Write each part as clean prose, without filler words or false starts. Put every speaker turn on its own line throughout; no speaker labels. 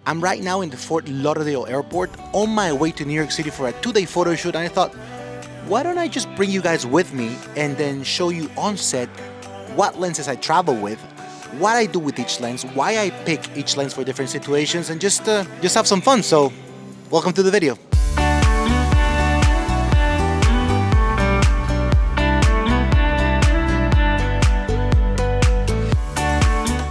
I'm right now in the Fort Lauderdale airport on my way to New York City for a 2-day photo shoot, and I thought, why don't I just bring you guys with me and then show you on set what lenses I travel with, what I do with each lens, why I pick each lens for different situations, and just have some fun. So, welcome to the video.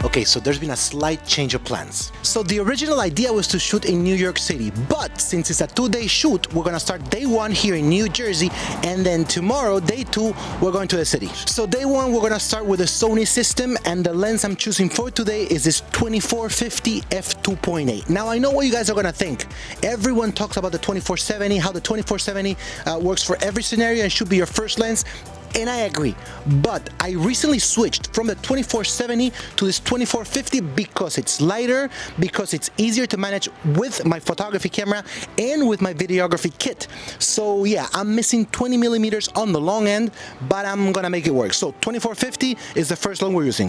Okay, so there's been a slight change of plans. So the original idea was to shoot in New York City, but since it's a 2-day shoot, we're gonna start day 1 here in New Jersey, and then tomorrow, day 2, we're going to the city. So day 1, we're gonna start with the Sony system, and the lens I'm choosing for today is this 2450 f2.8. Now I know what you guys are gonna think. Everyone talks about the 2470, how the 2470 works for every scenario and should be your first lens. And I agree, but I recently switched from the 2470 to this 2450 because it's lighter, because it's easier to manage with my photography camera and with my videography kit. So yeah, I'm missing 20 millimeters on the long end, but I'm gonna make it work. So 2450 is the first lens we're using.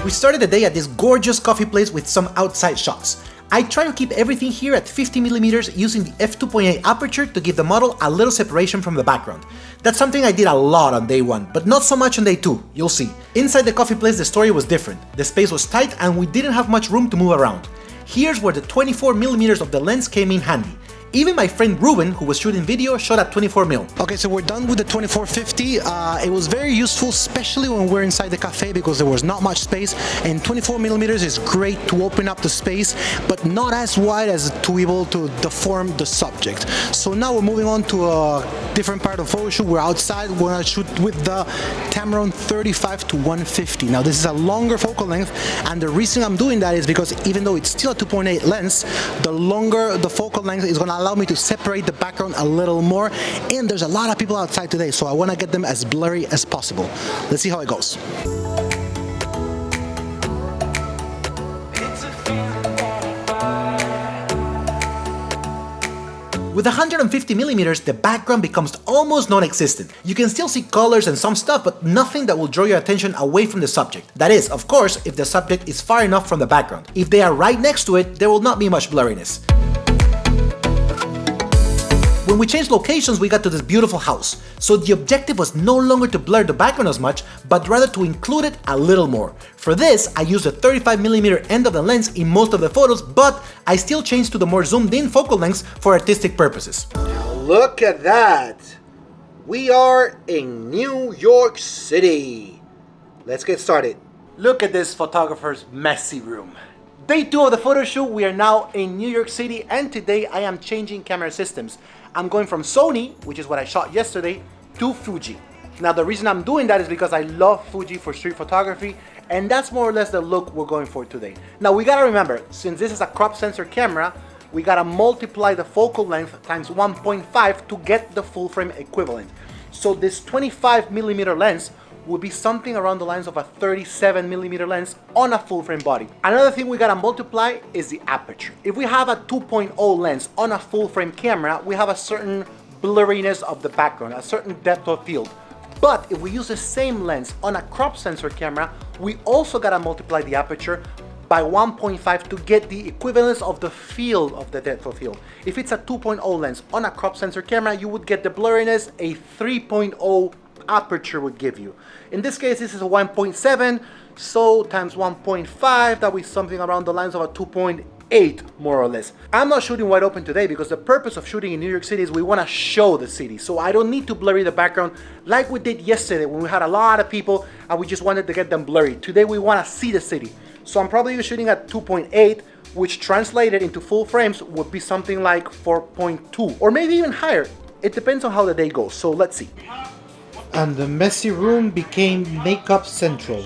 We started the day at this gorgeous coffee place with some outside shots. I try to keep everything here at 50mm using the f2.8 aperture to give the model a little separation from the background. That's something I did a lot on day 1, but not so much on day 2, you'll see. Inside the coffee place the story was different. The space was tight and we didn't have much room to move around. Here's where the 24mm of the lens came in handy. Even my friend Ruben, who was shooting video, shot at 24mm.
Okay, so we're done with the 2450. It was very useful, especially when we're inside the cafe because there was not much space, and 24mm is great to open up the space, but not as wide as to be able to deform the subject. So now we're moving on to a different part of the photo shoot. We're outside, we're gonna shoot with the Tamron 35 to 150. Now this is a longer focal length, and the reason I'm doing that is because even though it's still a 2.8 lens, the longer the focal length is gonna allow me to separate the background a little more, and there's a lot of people outside today, so I want to get them as blurry as possible. Let's see how it goes.
With 150mm, the background becomes almost non-existent. You can still see colors and some stuff, but nothing that will draw your attention away from the subject. That is, of course, if the subject is far enough from the background. If they are right next to it, there will not be much blurriness. When we changed locations, we got to this beautiful house. So the objective was no longer to blur the background as much, but rather to include it a little more. For this, I used the 35mm end of the lens in most of the photos, but I still changed to the more zoomed in focal lengths for artistic purposes.
Look at that! We are in New York City. Let's get started.
Look at this photographer's messy room. Day 2 of the photo shoot, we are now in New York City, and today I am changing camera systems. I'm going from Sony, which is what I shot yesterday, to Fuji. Now the reason I'm doing that is because I love Fuji for street photography, and that's more or less the look we're going for today. Now we gotta remember, since this is a crop sensor camera, we gotta multiply the focal length times 1.5 to get the full frame equivalent. So this 25mm lens would be something around the lines of a 37mm lens on a full frame body. Another thing we gotta multiply is the aperture. If we have a 2.0 lens on a full frame camera, we have a certain blurriness of the background, a certain depth of field. But if we use the same lens on a crop sensor camera, we also gotta multiply the aperture by 1.5 to get the equivalence of the field of the depth of field. If it's a 2.0 lens on a crop sensor camera, you would get the blurriness a 3.0 aperture would give you. In this case, this is a 1.7, so times 1.5, that would be something around the lines of a 2.8, more or less. I'm not shooting wide open today because the purpose of shooting in New York City is we want to show the city, so I don't need to blurry the background like we did yesterday when we had a lot of people and we just wanted to get them blurry. Today we want to see the city, so I'm probably shooting at 2.8, which translated into full frames would be something like 4.2, or maybe even higher. It depends on how the day goes, so let's see.
And the messy room became makeup central.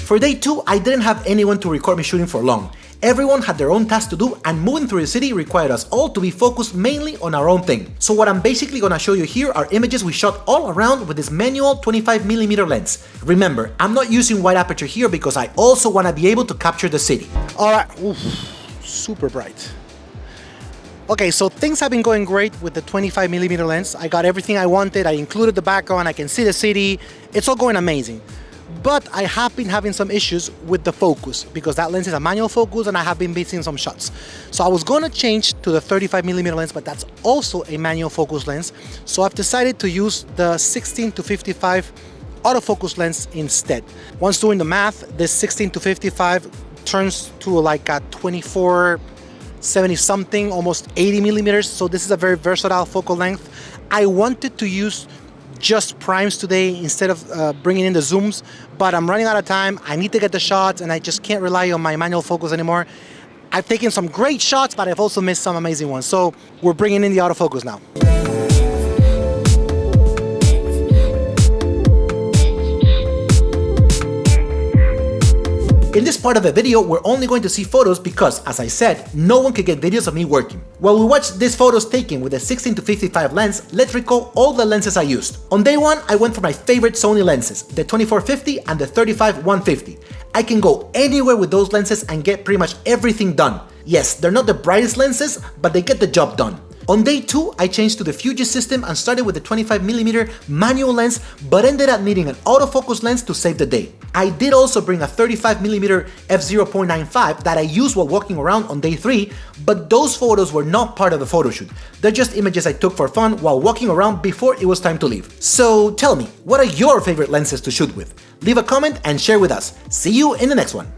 For day 2, I didn't have anyone to record me shooting for long. Everyone had their own task to do, and moving through the city required us all to be focused mainly on our own thing. So what I'm basically gonna show you here are images we shot all around with this manual 25mm lens. Remember, I'm not using wide aperture here because I also wanna be able to capture the city.
Alright, super bright. Okay, so things have been going great with the 25mm lens. I got everything I wanted, I included the background, I can see the city, it's all going amazing. but I have been having some issues with the focus because that lens is a manual focus and I have been missing some shots. So I was going to change to the 35mm lens, but that's also a manual focus lens. So I've decided to use the 16-55 autofocus lens instead. Once doing the math, this 16-55 turns to like a 24-70 something, almost 80mm. So this is a very versatile focal length. I wanted to use just primes today instead of bringing in the zooms, but I'm running out of time. I need to get the shots and I just can't rely on my manual focus anymore. I've taken some great shots, but I've also missed some amazing ones. So we're bringing in the autofocus now. In this part of the video, we're only going to see photos because, as I said, no one could get videos of me working. While we watch these photos taken with the 16-55 lens, let's recall all the lenses I used. On day one, I went for my favorite Sony lenses, the 24-50 and the 35-150. I can go anywhere with those lenses and get pretty much everything done. Yes, they're not the brightest lenses, but they get the job done. On day 2, I changed to the Fuji system and started with the 25mm manual lens, but ended up needing an autofocus lens to save the day. I did also bring a 35mm f/0.95 that I used while walking around on day 3, but those photos were not part of the photo shoot. They're just images I took for fun while walking around before it was time to leave. So tell me, what are your favorite lenses to shoot with? Leave a comment and share with us. See you in the next one.